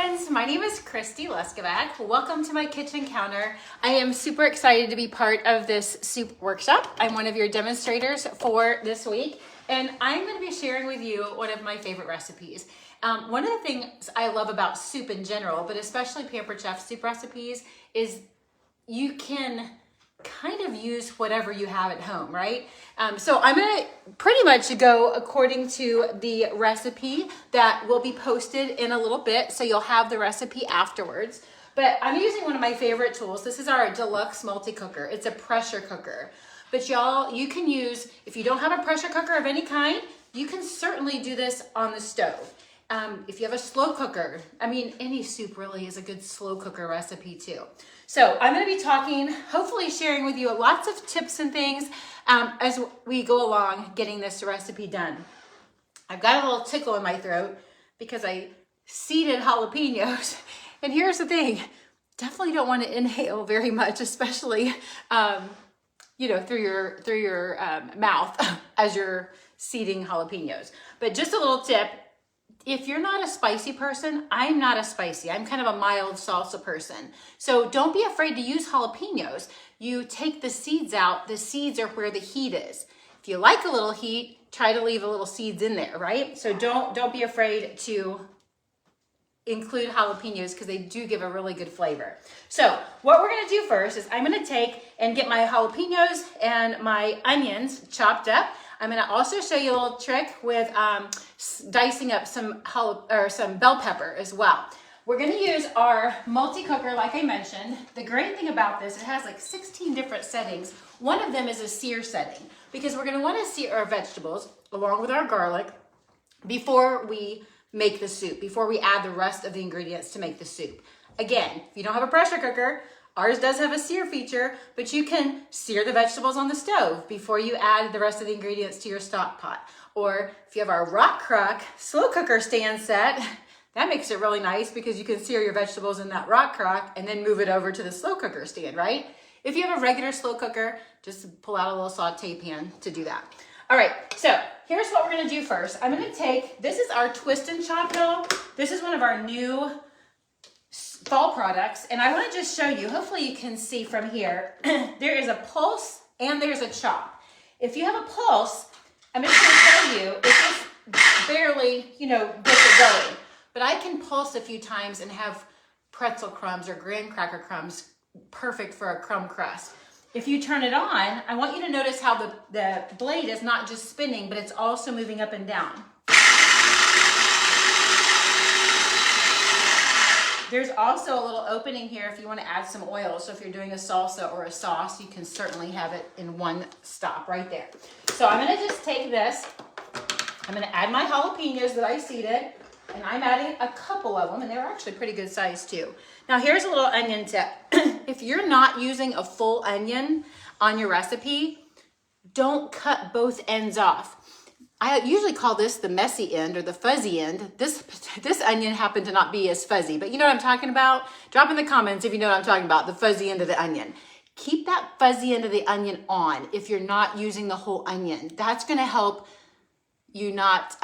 friends, my name is Christy Leskovac. Welcome to my kitchen counter. I am super excited to be part of this soup workshop. I'm one of your demonstrators for this week, and I'm going to be sharing with you one of my favorite recipes. One of the things I love about soup in general, but especially Pampered Chef soup recipes, is you can kind of use whatever you have at home, right? So I'm gonna pretty much go according to the recipe that will be posted in a little bit, so you'll have the recipe afterwards. But I'm using one of my favorite tools. This is our Deluxe multi-cooker. It's a pressure cooker. But y'all, you can use, if you don't have a pressure cooker of any kind, you can certainly do this on the stove. If you have a slow cooker, I mean, any soup really is a good slow cooker recipe too. So I'm going to be talking, hopefully sharing with you lots of tips and things as we go along getting this recipe done. I've got a little tickle in my throat because I seeded jalapenos. And here's the thing, definitely don't want to inhale very much, especially through your mouth as you're seeding jalapenos. But just a little tip. If you're not a spicy person, I'm not a spicy. I'm kind of a mild salsa person. So don't be afraid to use jalapenos. You take the seeds out. The seeds are where the heat is. If you like a little heat, try to leave a little seeds in there, right? So don't be afraid to include jalapenos because they do give a really good flavor. So what we're gonna do first is I'm gonna take and get my jalapenos and my onions chopped up. I'm gonna also show you a little trick with dicing up some bell pepper as well. We're gonna use our multi-cooker like I mentioned. The great thing about this, it has like 16 different settings. One of them is a sear setting because we're gonna wanna sear our vegetables along with our garlic before we make the soup, before we add the rest of the ingredients to make the soup. Again, if you don't have a pressure cooker, ours does have a sear feature, but you can sear the vegetables on the stove before you add the rest of the ingredients to your stock pot. Or if you have our rock crock slow cooker stand set, that makes it really nice because you can sear your vegetables in that rock crock and then move it over to the slow cooker stand, right? If you have a regular slow cooker, just pull out a little saute pan to do that. All right, so here's what we're gonna do first. I'm gonna take, this is our twist and chop, y'all. This is one of our new fall products, and I want to just show you, hopefully you can see from here, there is a pulse and there's a chop. If you have a pulse, I'm just going to tell you, it just barely, gets it going. But I can pulse a few times and have pretzel crumbs or graham cracker crumbs, perfect for a crumb crust. If you turn it on, I want you to notice how the blade is not just spinning, but it's also moving up and down. There's also a little opening here if you want to add some oil. So if you're doing a salsa or a sauce, you can certainly have it in one stop right there. So I'm going to just take this. I'm going to add my jalapenos that I seeded, and I'm adding a couple of them, and they're actually pretty good size too. Now here's a little onion tip. If you're not using a full onion on your recipe, don't cut both ends off. I usually call this the messy end or the fuzzy end. This onion happened to not be as fuzzy, but you know what I'm talking about? Drop in the comments if you know what I'm talking about, the fuzzy end of the onion. Keep that fuzzy end of the onion on if you're not using the whole onion. That's gonna help you not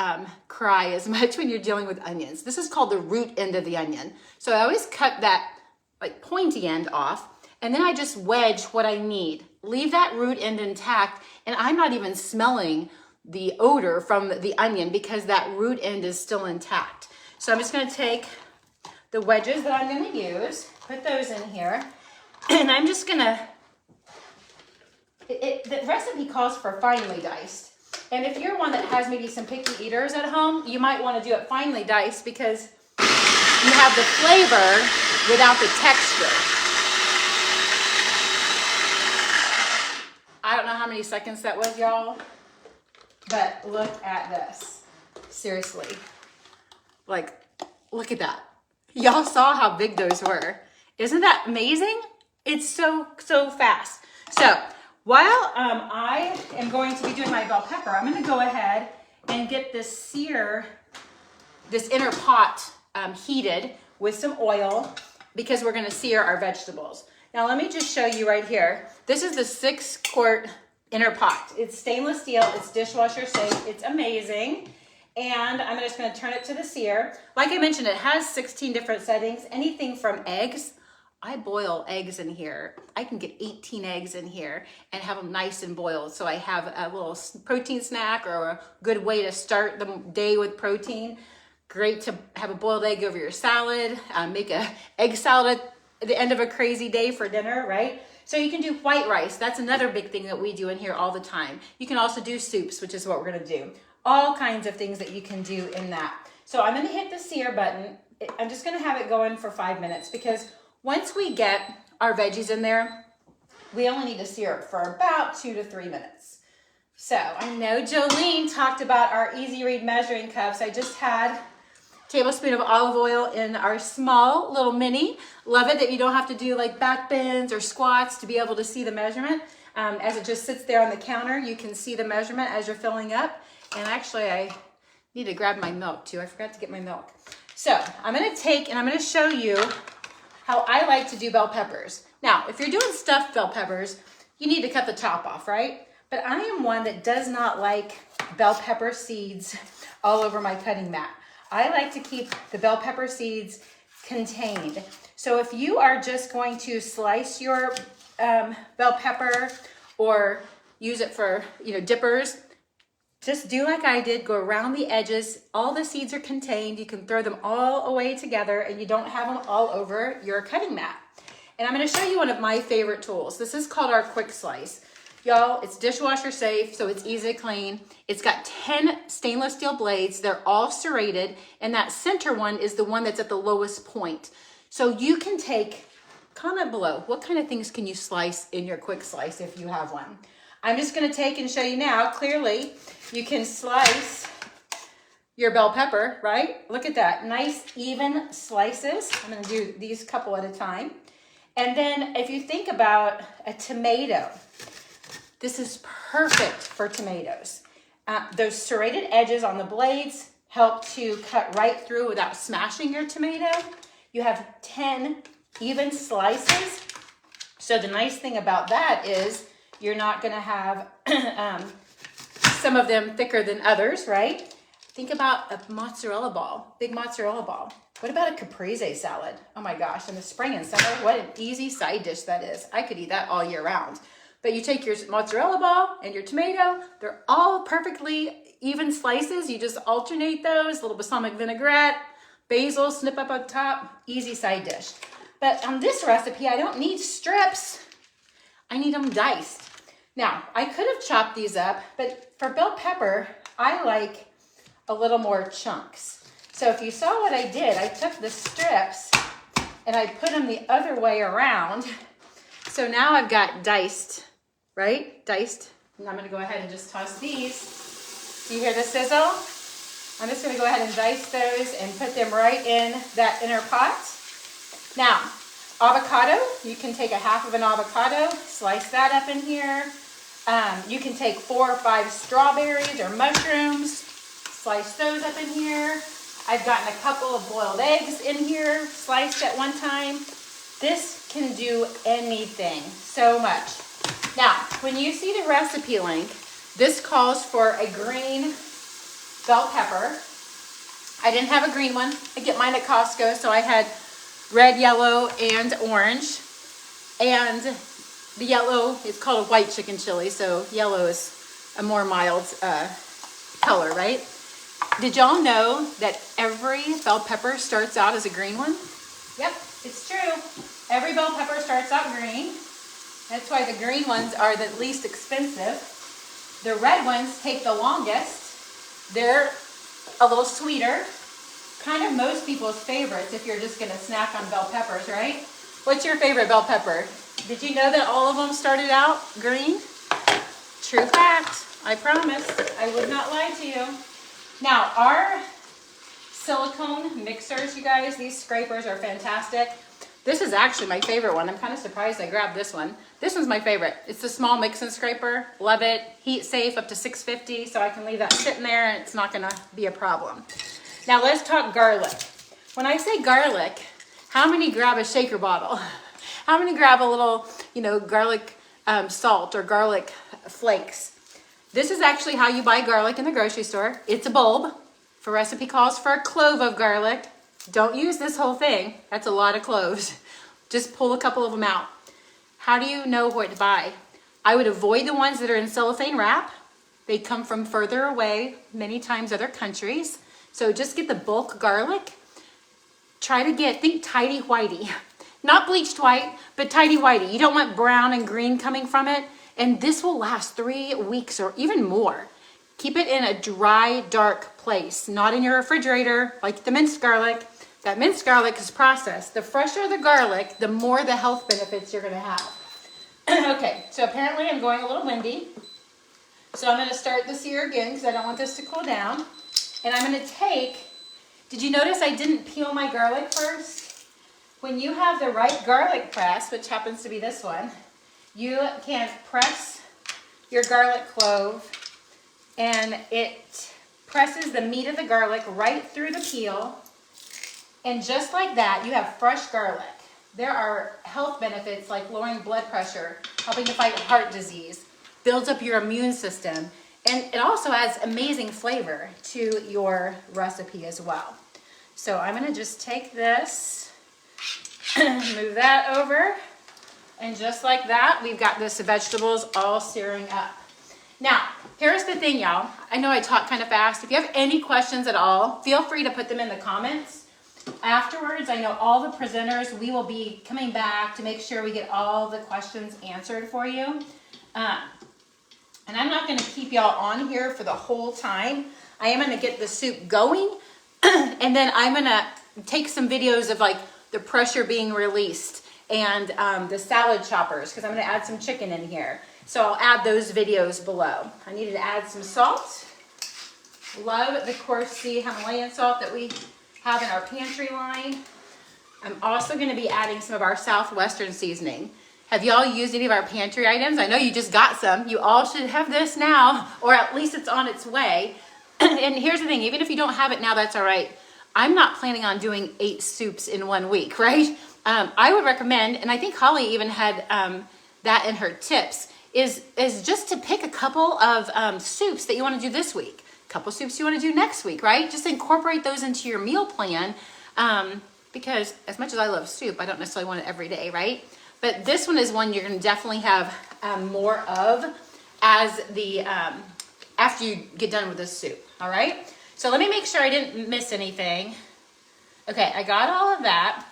cry as much when you're dealing with onions. This is called the root end of the onion. So I always cut that like pointy end off, and then I just wedge what I need. Leave that root end intact, and I'm not even smelling the odor from the onion because that root end is still intact. So I'm just gonna take the wedges that I'm gonna use, put those in here, and I'm just gonna, the recipe calls for finely diced. And if you're one that has maybe some picky eaters at home, you might wanna do it finely diced because you have the flavor without the texture. I don't know how many seconds that was, y'all. But look at this. Seriously. Like, look at that. Y'all saw how big those were. Isn't that amazing? It's so fast. So while I am going to be doing my bell pepper, I'm going to go ahead and get this inner pot heated with some oil because we're going to sear our vegetables. Now let me just show you right here. This is the 6-quart inner pot. It's stainless steel, it's dishwasher safe, it's amazing. And I'm just going to turn it to the sear. Like I mentioned, it has 16 different settings, anything from eggs. I boil eggs in here. I can get 18 eggs in here and have them nice and boiled. So I have a little protein snack or a good way to start the day with protein. Great to have a boiled egg over your salad, make a egg salad at the end of a crazy day for dinner, right? So you can do white rice. That's another big thing that we do in here all the time. You can also do soups, which is what we're gonna do. All kinds of things that you can do in that. So I'm gonna hit the sear button. I'm just gonna have it going for 5 minutes because once we get our veggies in there, we only need to sear it for about 2 to 3 minutes. So I know Jolene talked about our Easy Read measuring cups. I just had a tablespoon of olive oil in our small little mini. Love it that you don't have to do like back bends or squats to be able to see the measurement. As it just sits there on the counter, you can see the measurement as you're filling up. And actually I need to grab my milk too. I forgot to get my milk. So I'm gonna take and I'm gonna show you how I like to do bell peppers. Now, if you're doing stuffed bell peppers, you need to cut the top off, right? But I am one that does not like bell pepper seeds all over my cutting mat. I like to keep the bell pepper seeds contained. So if you are just going to slice your bell pepper or use it for, dippers, just do like I did, go around the edges. All the seeds are contained. You can throw them all away together and you don't have them all over your cutting mat. And I'm gonna show you one of my favorite tools. This is called our quick slice. Y'all, it's dishwasher safe, so it's easy to clean. It's got 10 stainless steel blades. They're all serrated, and that center one is the one that's at the lowest point. So you can take, comment below, what kind of things can you slice in your quick slice if you have one? I'm just gonna take and show you now, clearly, you can slice your bell pepper, right? Look at that, nice even slices. I'm gonna do these couple at a time. And then if you think about a tomato, this is perfect for tomatoes. Those serrated edges on the blades help to cut right through without smashing your tomato. You have 10 even slices. So the nice thing about that is you're not gonna have some of them thicker than others, right? Think about a mozzarella ball, big mozzarella ball. What about a caprese salad? Oh my gosh, in the spring and summer, what an easy side dish that is. I could eat that all year round. But you take your mozzarella ball and your tomato, they're all perfectly even slices. You just alternate those, a little balsamic vinaigrette, basil, snip up on top, easy side dish. But on this recipe, I don't need strips. I need them diced. Now, I could have chopped these up, but for bell pepper, I like a little more chunks. So if you saw what I did, I took the strips and I put them the other way around. So now I've got diced, right? Diced. And I'm gonna go ahead and just toss these. Do you hear the sizzle? I'm just gonna go ahead and dice those and put them right in that inner pot. Now, avocado, you can take a half of an avocado, slice that up in here. You can take 4 or 5 strawberries or mushrooms, slice those up in here. I've gotten a couple of boiled eggs in here, sliced at one time. This can do anything so much. Now, when you see the recipe link, this calls for a green bell pepper. I didn't have a green one. I get mine at Costco, so I had red, yellow, and orange. And the yellow is called a white chicken chili, so yellow is a more mild color, right? Did y'all know that every bell pepper starts out as a green one? Yep, it's true. Every bell pepper starts out green. That's why the green ones are the least expensive. The red ones take the longest. They're a little sweeter. Kind of most people's favorites if you're just gonna snack on bell peppers, right? What's your favorite bell pepper? Did you know that all of them started out green? True fact, I promise. I would not lie to you. Now, our silicone mixers, you guys, these scrapers are fantastic. This is actually my favorite one. I'm kind of surprised I grabbed this one. This one's my favorite. It's the small mix and scraper. Love it. Heat safe up to 650, so I can leave that sitting there and it's not gonna be a problem. Now let's talk garlic. When I say garlic, how many grab a shaker bottle? How many grab a little, garlic salt or garlic flakes? This is actually how you buy garlic in the grocery store. It's a bulb. If a recipe calls for a clove of garlic, don't use this whole thing. That's a lot of cloves. Just pull a couple of them out. How do you know what to buy? I would avoid the ones that are in cellophane wrap. They come from further away, many times other countries. So just get the bulk garlic. Try to get, think tidy whitey. Not bleached white, but tidy whitey. You don't want brown and green coming from it. And this will last 3 weeks or even more. Keep it in a dry, dark place, not in your refrigerator like the minced garlic. That minced garlic is processed. The fresher the garlic, the more the health benefits you're gonna have. Okay, so apparently I'm going a little windy. So I'm gonna start this here again because I don't want this to cool down. And I'm gonna take, did you notice I didn't peel my garlic first? When you have the right garlic press, which happens to be this one, you can press your garlic clove and it presses the meat of the garlic right through the peel. And just like that, you have fresh garlic. There are health benefits like lowering blood pressure, helping to fight heart disease, builds up your immune system, and it also adds amazing flavor to your recipe as well. So I'm gonna just take this, move that over, and just like that, we've got this vegetables all searing up. Now, here's the thing, y'all. I know I talk kind of fast. If you have any questions at all, feel free to put them in the comments. Afterwards, I know all the presenters, we will be coming back to make sure we get all the questions answered for you. And I'm not gonna keep y'all on here for the whole time. I am gonna get the soup going, and then I'm gonna take some videos of like the pressure being released and the salad choppers, because I'm gonna add some chicken in here. So I'll add those videos below. I needed to add some salt. Love the coarse sea Himalayan salt that we have in our pantry line. I'm also gonna be adding some of our Southwestern seasoning. Have y'all used any of our pantry items? I know you just got some. You all should have this now, or at least it's on its way. And here's the thing, even if you don't have it now, that's all right. I'm not planning on doing 8 soups in 1 week, right? I would recommend, and I think Holly even had that in her tips, is just to pick a couple of soups that you wanna do this week. A couple soups you wanna do next week, right? Just incorporate those into your meal plan, because as much as I love soup, I don't necessarily want it every day, right? But this one is one you're gonna definitely have more of as the, after you get done with this soup, all right? So let me make sure I didn't miss anything. Okay, I got all of that.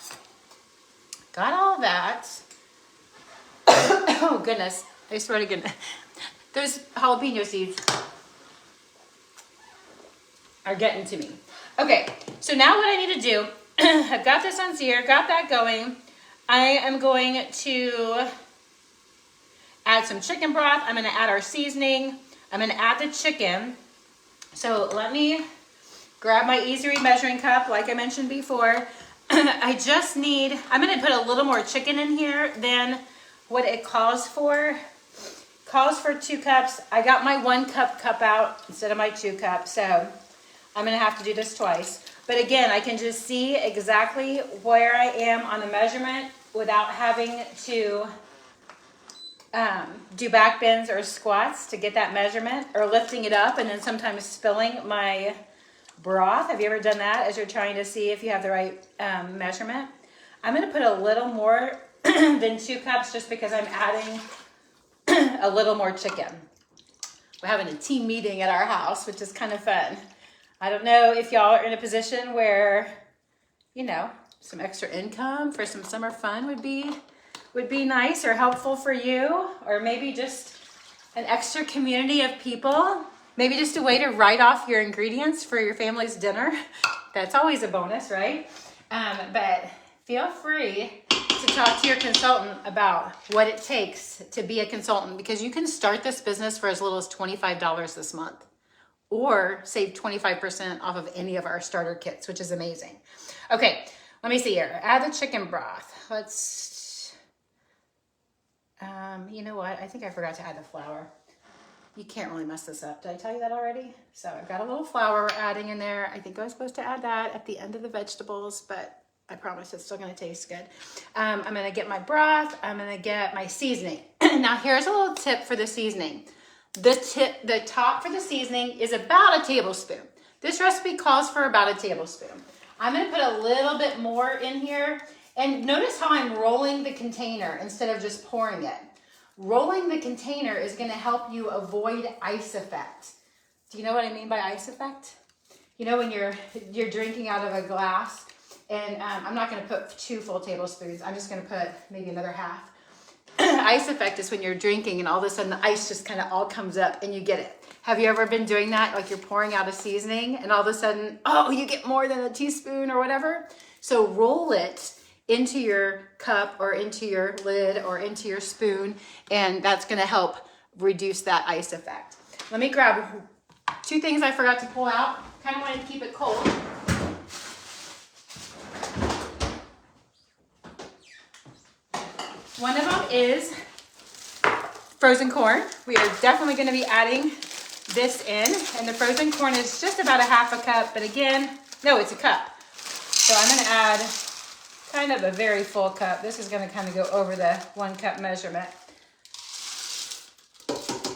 Got all of that. Oh goodness, I swear to goodness. Those jalapeno seeds are getting to me. Okay, so now what I need to do, I've got this on sear, got that going. I am going to add some chicken broth. I'm gonna add our seasoning. I'm gonna add the chicken. So let me grab my Easy Read measuring cup, like I mentioned before. I just need, I'm gonna put a little more chicken in here than what it calls for. Calls for 2 cups. I got my 1 cup out instead of my 2 cups, so I'm gonna have to do this twice. But again, I can just see exactly where I am on the measurement without having to do back bends or squats to get that measurement, or lifting it up and then sometimes spilling my broth. Have you ever done that as you're trying to see if you have the right measurement? I'm gonna put a little more than 2 cups just because I'm adding a little more chicken. We're having a team meeting at our house, which is kind of fun. I don't know if y'all are in a position where, you know, some extra income for some summer fun would be nice or helpful for you, or maybe just an extra community of people. Maybe just a way to write off your ingredients for your family's dinner. That's always a bonus, right? But feel free to talk to your consultant about what it takes to be a consultant, because you can start this business for as little as $25 this month, or save 25% off of any of our starter kits, which is amazing. Okay, let me see here. Add the chicken broth. Let's, you know what? I think I forgot to add the flour. You can't really mess this up. Did I tell you that already? So I've got a little flour we're adding in there. I think I was supposed to add that at the end of the vegetables, but I promise it's still gonna taste good. I'm gonna get my broth. I'm gonna get my seasoning. Now here's a little tip for the seasoning. The top for the seasoning is about a tablespoon. This recipe calls for about a tablespoon. I'm gonna put a little bit more in here, and notice how I'm rolling the container instead of just pouring it. Rolling the container is gonna help you avoid ice effect. Do you know what I mean by ice effect? You know when you're drinking out of a glass, and I'm not gonna put 2 full tablespoons, I'm just gonna put maybe another half. Ice effect is when you're drinking and all of a sudden the ice just kind of all comes up and you get it. Have you ever been doing that? Like you're pouring out a seasoning and all of a sudden, oh, you get more than a teaspoon or whatever. So roll it into your cup or into your lid or into your spoon, and that's gonna help reduce that ice effect. Let me grab 2 things I forgot to pull out. Kind of wanted to keep it cold. One of them is frozen corn. We are definitely going to be adding this in, and the frozen corn is just about a half a cup, but again, no, it's a cup. So I'm going to add kind of a very full cup. This is going to kind of go over the 1 cup measurement.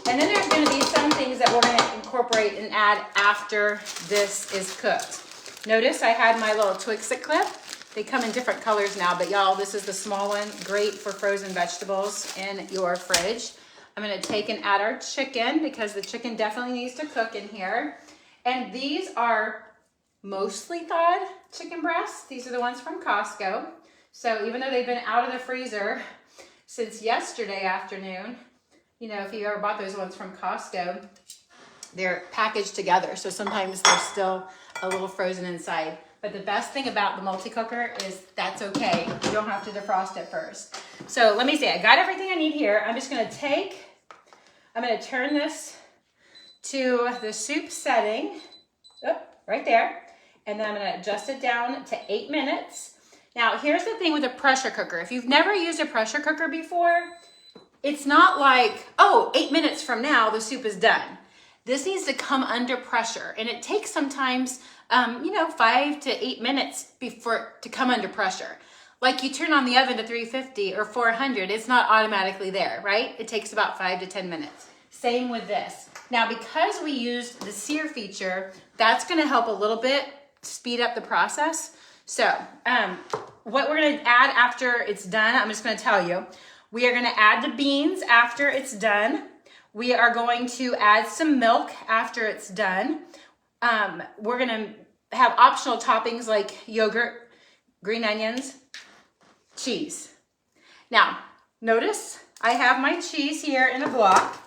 And then there's going to be some things that we're going to incorporate and add after this is cooked. Notice I had my little Twix-It clip. They come in different colors now, but y'all, this is the small one. Great for frozen vegetables in your fridge. I'm gonna take and add our chicken because the chicken definitely needs to cook in here. And these are mostly thawed chicken breasts. These are the ones from Costco. So even though they've been out of the freezer since yesterday afternoon, you know, if you ever bought those ones from Costco, they're packaged together. So sometimes they're still a little frozen inside. But the best thing about the multi-cooker is that's okay. You don't have to defrost it first. So let me see, I got everything I need here. I'm just gonna turn this to the soup setting, right there. And then I'm gonna adjust it down to 8 minutes. Now, here's the thing with a pressure cooker. If you've never used a pressure cooker before, it's not like, oh, 8 minutes from now, the soup is done. This needs to come under pressure, and it takes sometimes, 5 to 8 minutes to come under pressure. Like you turn on the oven to 350 or 400, it's not automatically there, right? It takes about 5 to 10 minutes. Same with this. Now, because we used the sear feature, that's gonna help a little bit speed up the process. So, what we're gonna add after it's done, I'm just gonna tell you. We are gonna add the beans after it's done. We are going to add some milk after it's done. We're gonna have optional toppings like yogurt, green onions, cheese. Now, notice I have my cheese here in a block.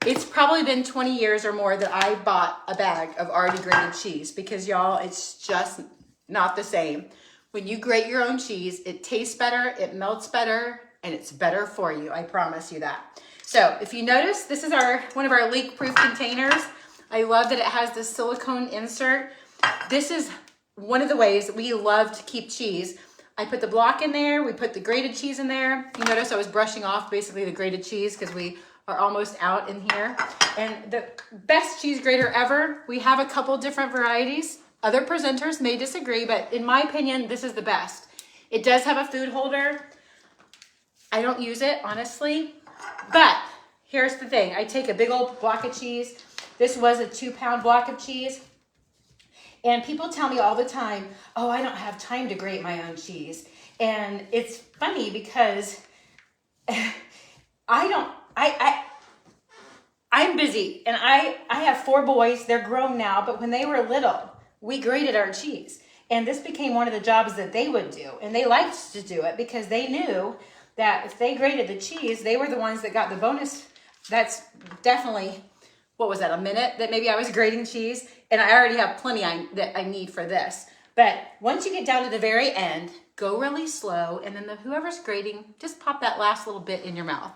It's probably been 20 years or more that I bought a bag of already grated cheese because y'all, it's just not the same. When you grate your own cheese, it tastes better, it melts better, and it's better for you, I promise you that. So if you notice, this is one of our leak-proof containers. I love that it has this silicone insert. This is one of the ways we love to keep cheese. I put the block in there, we put the grated cheese in there. You notice I was brushing off basically the grated cheese because we are almost out in here. And the best cheese grater ever, we have a couple different varieties. Other presenters may disagree, but in my opinion, this is the best. It does have a food holder. I don't use it, honestly. But here's the thing. I take a big old block of cheese. This was a 2-pound block of cheese. And people tell me all the time, oh, I don't have time to grate my own cheese. And it's funny because I'm busy and I have 4 boys. They're grown now, but when they were little, we grated our cheese. And this became one of the jobs that they would do. And they liked to do it because they knew that if they grated the cheese, they were the ones that got the bonus. That's definitely, what was that, a minute that maybe I was grating cheese? And I already have plenty that I need for this. But once you get down to the very end, go really slow, and then whoever's grating, just pop that last little bit in your mouth.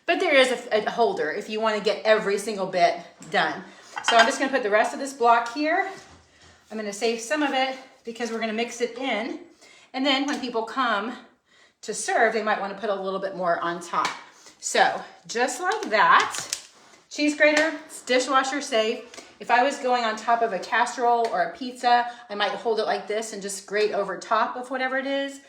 But there is a holder if you want to get every single bit done. So I'm just going to put the rest of this block here. I'm going to save some of it because we're going to mix it in. And then when people come to serve, they might want to put a little bit more on top. So just like that, cheese grater, it's dishwasher safe. If I was going on top of a casserole or a pizza, I might hold it like this and just grate over top of whatever it is.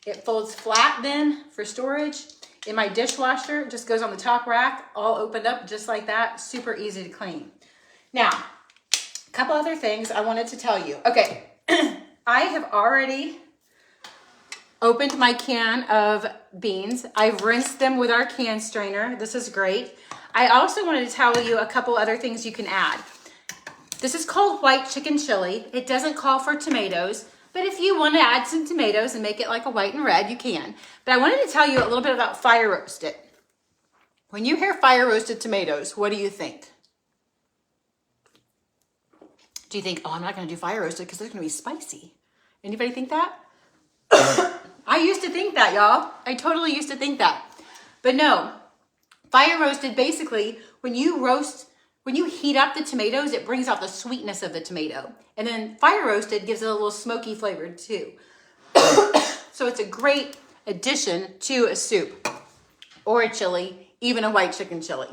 It folds flat then for storage. In my dishwasher, it just goes on the top rack, all opened up just like that. Super easy to clean. Now, couple other things I wanted to tell you. Okay, I have already opened my can of beans. I've rinsed them with our can strainer. This is great. I also wanted to tell you a couple other things you can add. This is called white chicken chili. It doesn't call for tomatoes, but if you want to add some tomatoes and make it like a white and red, you can. But I wanted to tell you a little bit about fire roasted. When you hear fire roasted tomatoes, what do you think? Do you think, oh, I'm not going to do fire roasted because they're going to be spicy? Anybody think that? I used to think that, y'all. I totally used to think that. But no, fire roasted, basically, when you heat up the tomatoes, it brings out the sweetness of the tomato. And then fire roasted gives it a little smoky flavor too. So it's a great addition to a soup or a chili, even a white chicken chili.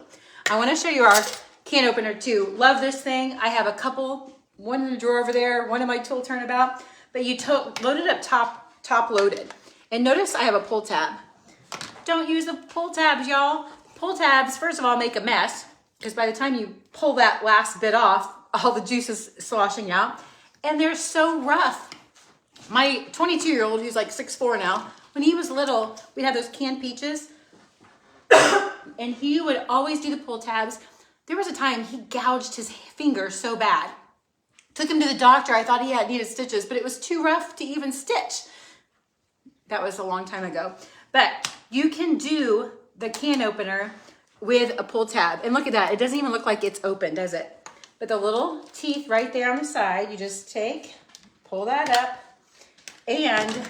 I want to show you our can opener too. Love this thing. I have a couple, one in the drawer over there, one in my tool turnabout, but you load it up top loaded. And notice I have a pull tab. Don't use the pull tabs, y'all. Pull tabs, first of all, make a mess because by the time you pull that last bit off, all the juice is sloshing out. And they're so rough. My 22-year-old, who's like 6'4" now, when he was little, we'd have those canned peaches. And he would always do the pull tabs. There was a time he gouged his finger so bad. Took him to the doctor. I thought he needed stitches, but it was too rough to even stitch. That was a long time ago. But you can do the can opener with a pull tab. And look at that. It doesn't even look like it's open, does it? But the little teeth right there on the side, you just pull that up, and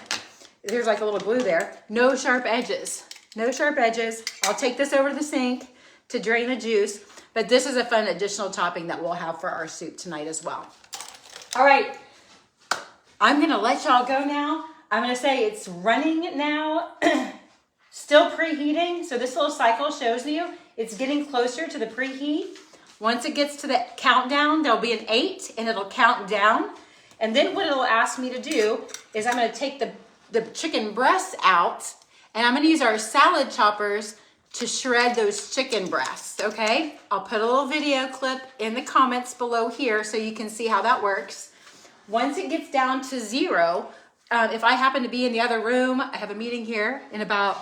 there's like a little glue there. No sharp edges. No sharp edges. I'll take this over to the sink to drain the juice, but this is a fun additional topping that we'll have for our soup tonight as well. All right, I'm gonna let y'all go now. I'm gonna say it's running now, still preheating. So this little cycle shows you it's getting closer to the preheat. Once it gets to the countdown, there'll be an 8 and it'll count down. And then what it'll ask me to do is I'm gonna take the chicken breasts out, and I'm gonna use our salad choppers to shred those chicken breasts, okay? I'll put a little video clip in the comments below here so you can see how that works. Once it gets down to 0, if I happen to be in the other room, I have a meeting here in about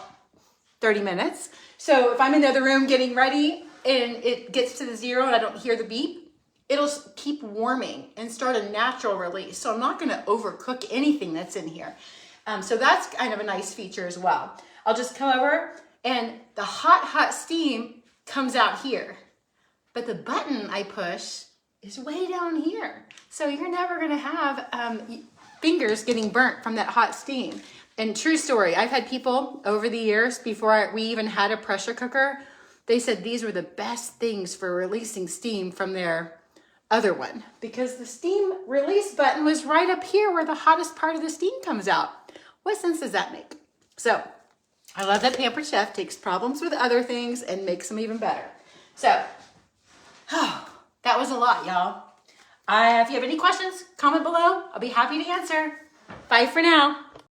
30 minutes. So if I'm in the other room getting ready and it gets to the 0 and I don't hear the beep, it'll keep warming and start a natural release. So I'm not gonna overcook anything that's in here. So that's kind of a nice feature as well. I'll just come over and the hot steam comes out here. But the button I push is way down here. So you're never gonna have fingers getting burnt from that hot steam. And true story, I've had people over the years before we even had a pressure cooker, they said these were the best things for releasing steam from their other one because the steam release button was right up here where the hottest part of the steam comes out. What sense does that make? So I love that Pampered Chef takes problems with other things and makes them even better. So that was a lot, y'all. If you have any questions, comment below. I'll be happy to answer. Bye for now.